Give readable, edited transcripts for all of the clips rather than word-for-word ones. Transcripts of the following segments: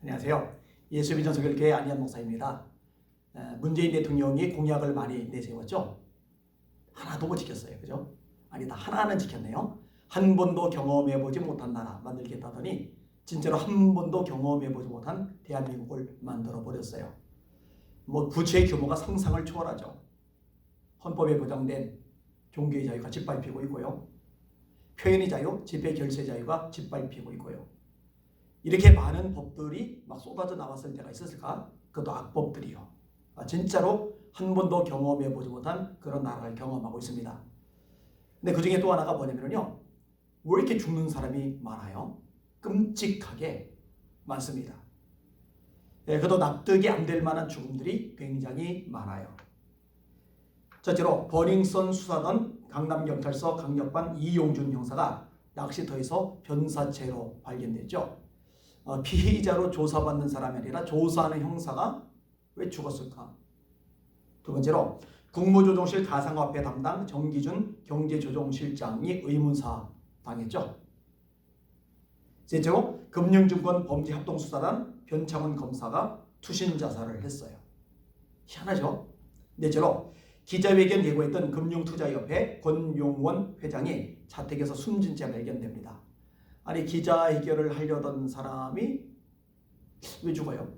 안녕하세요. 예수비전설교회 안희한 목사입니다. 문재인 대통령이 공약을 많이 내세웠죠. 하나도 못 지켰어요. 그죠? 아니다, 하나는 지켰네요. 한 번도 경험해보지 못한 나라 만들겠다더니 진짜로 한 번도 경험해보지 못한 대한민국을 만들어버렸어요. 부채의 규모가 상상을 초월하죠. 헌법에 보장된 종교의 자유가 짓밟히고 있고요. 표현의 자유, 집회 결세 자유가 짓밟히고 있고요. 이렇게 많은 법들이 막 쏟아져 나왔을 때가 있었을까? 그것도 악법들이요. 진짜로 한 번도 경험해보지 못한 그런 나라를 경험하고 있습니다. 근데 그 중에 또 하나가 뭐냐면요. 왜 이렇게 죽는 사람이 많아요? 끔찍하게 많습니다. 그것도 납득이 안 될 만한 죽음들이 굉장히 많아요. 첫째로 버닝썬 수사단 강남경찰서 강력반 이용준 형사가 낚시터에서 변사체로 발견됐죠. 피해자로 조사받는 사람이 아니라 조사하는 형사가 왜 죽었을까? 두 번째로 국무조정실 가상화폐 담당 정기준 경제조정실장이 의문사 당했죠. 셋째로 금융증권 범죄합동수사단 변창훈 검사가 투신 자살을 했어요. 희한하죠? 넷째로 기자회견 예고했던 금융투자협회 권용원 회장이 자택에서 숨진 채 발견됩니다. 아니, 기자회견을 하려던 사람이 왜 죽어요?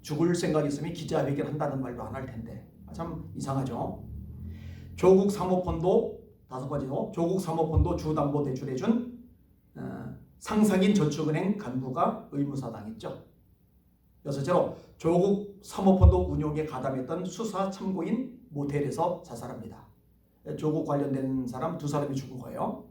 죽을 생각이 있으면 기자회견 한다는 말도 안 할 텐데. 참 이상하죠. 조국 사모펀드 다섯 번째로 조국 사모펀드 주담보대출해준 상상인 저축은행 간부가 의무사 당했죠. 여섯째로 조국 사모펀드 운용에 가담했던 수사 참고인 모텔에서 자살합니다. 조국 관련된 사람 두 사람이 죽은 거예요.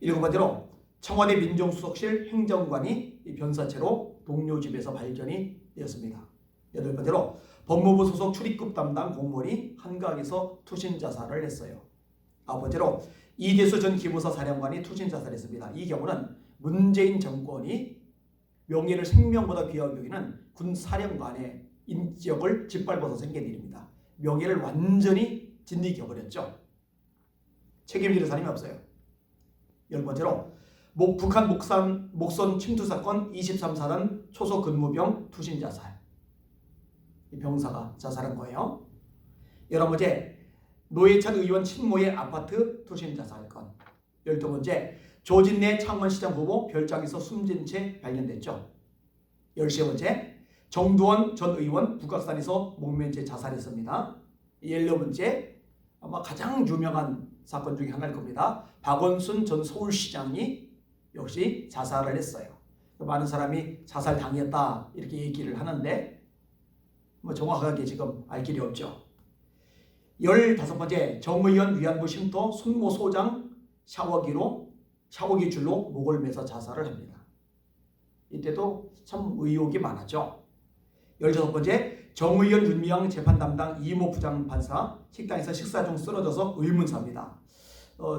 일곱 번째로 청와대 민정수석실 행정관이 변사체로 동료 집에서 발견이 되었습니다. 여덟 번째로 법무부 소속 출입국 담당 공무원이 한강에서 투신 자살을 했어요. 아홉 번째로 이재수 전 기무사 사령관이 투신 자살했습니다. 이 경우는 문재인 정권이 명예를 생명보다 귀하게 여기는 군 사령관의 인격을 짓밟아서 생긴 일입니다. 명예를 완전히 짓이겨버렸죠. 책임지는 사람이 없어요. 열 번째로 북한 목선 침투 사건 23사단 초소 근무병 투신 자살. 이 병사가 자살한 거예요. 11번째 노회찬 의원 친모의 아파트 투신 자살 건. 12번째 조진래 창원시장 후보 별장에서 숨진 채 발견됐죠. 13번째 정두원 전 의원 북악산에서 목맨 채 자살했습니다. 14번째 아마 가장 유명한 사건 중에 하나일 겁니다. 박원순 전 서울시장이 역시 자살을 했어요. 많은 사람이 자살당했다 이렇게 얘기를 하는데 정확하게 지금 알 길이 없죠. 15번째 정의연 위안부 쉼터 손모 소장 샤워기 줄로 목을 매서 자살을 합니다. 이때도 참 의혹이 많았죠. 16번째 정의연 윤미향 재판 담당 이모 부장판사 식당에서 식사 중 쓰러져서 의문사입니다.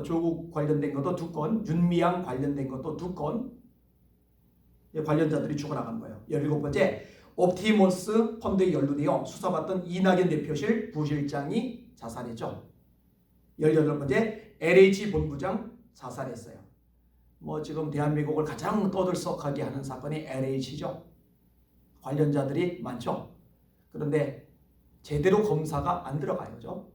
조국 관련된 것도 2건, 윤미향 관련된 것도 2건 관련자들이 죽어나간 거예요. 17번째 옵티머스 펀드에 연루되어 수사받던 이낙연 대표실 부실장이 자살했죠. 18번째 LH 본부장 자살했어요. 지금 대한민국을 가장 떠들썩하게 하는 사건이 LH죠. 관련자들이 많죠. 그런데 제대로 검사가 안 들어가요. 그죠?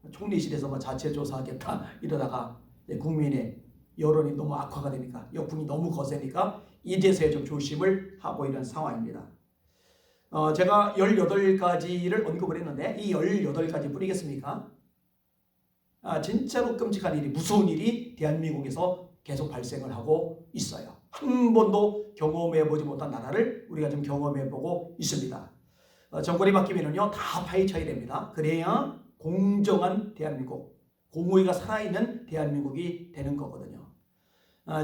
총리실에서 자체 조사하겠다 이러다가 국민의 여론이 너무 악화가 되니까 역풍이 너무 거세니까 이제서야 좀 조심을 하고 있는 상황입니다. 제가 18가지를 언급을 했는데 이 18가지 뿐이겠습니까? 진짜로 끔찍한 일이, 무서운 일이 대한민국에서 계속 발생을 하고 있어요. 한 번도 경험해보지 못한 나라를 우리가 좀 경험해보고 있습니다. 정권이 바뀌면요 다 파헤쳐야 됩니다. 그래야 공정한 대한민국, 공의가 살아있는 대한민국이 되는 거거든요.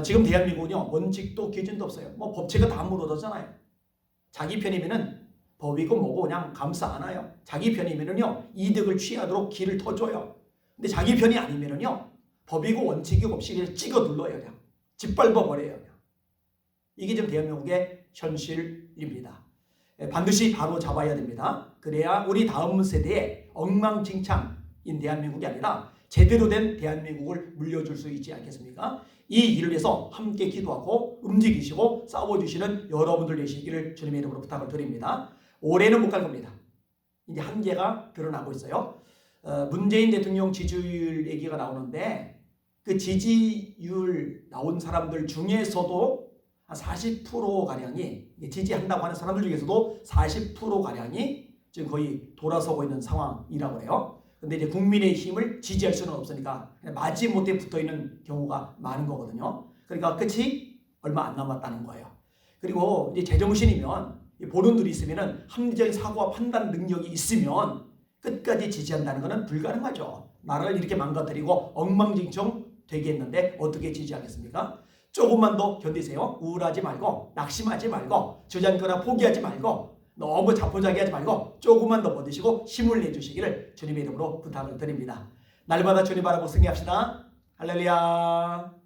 지금 대한민국은요 원칙도 기준도 없어요. 법치가 다 무너졌잖아요. 자기 편이면은 법이고 뭐고 그냥 감싸 안아요. 자기 편이면은요 이득을 취하도록 길을 터줘요. 근데 자기 편이 아니면은요 법이고 원칙이 없이 그냥 찍어 눌러요. 그냥 짓밟아 버려요. 그냥. 이게 지금 대한민국의 현실입니다. 반드시 바로 잡아야 됩니다. 그래야 우리 다음 세대에 엉망진창인 대한민국이 아니라 제대로 된 대한민국을 물려줄 수 있지 않겠습니까? 이 일을 위해서 함께 기도하고 움직이시고 싸워주시는 여러분들 되시기를 주님의 이름으로 부탁을 드립니다. 올해는 못 갈 겁니다. 이제 한계가 드러나고 있어요. 문재인 대통령 지지율 얘기가 나오는데 그 지지율 나온 사람들 중에서도 한 40%가량이 지지한다고 하는 사람들 중에서도 40%가량이 지금 거의 돌아서고 있는 상황이라고 해요. 근데 이제 국민의힘을 지지할 수는 없으니까 마지못해 붙어있는 경우가 많은 거거든요. 그러니까 끝이 얼마 안 남았다는 거예요. 그리고 이제 제정신이면 보는 눈이 있으면은 합리적인 사고와 판단 능력이 있으면 끝까지 지지한다는 것은 불가능하죠. 나라를 이렇게 망가뜨리고 엉망진창 되게 했는데 어떻게 지지하겠습니까? 조금만 더 견디세요. 우울하지 말고 낙심하지 말고 주저앉거나 포기하지 말고 너무 자포자기하지 말고 조금만 더 버티시고 힘을 내주시기를 주님의 이름으로 부탁을 드립니다. 날마다 주님 바라고 승리합시다. 할렐루야.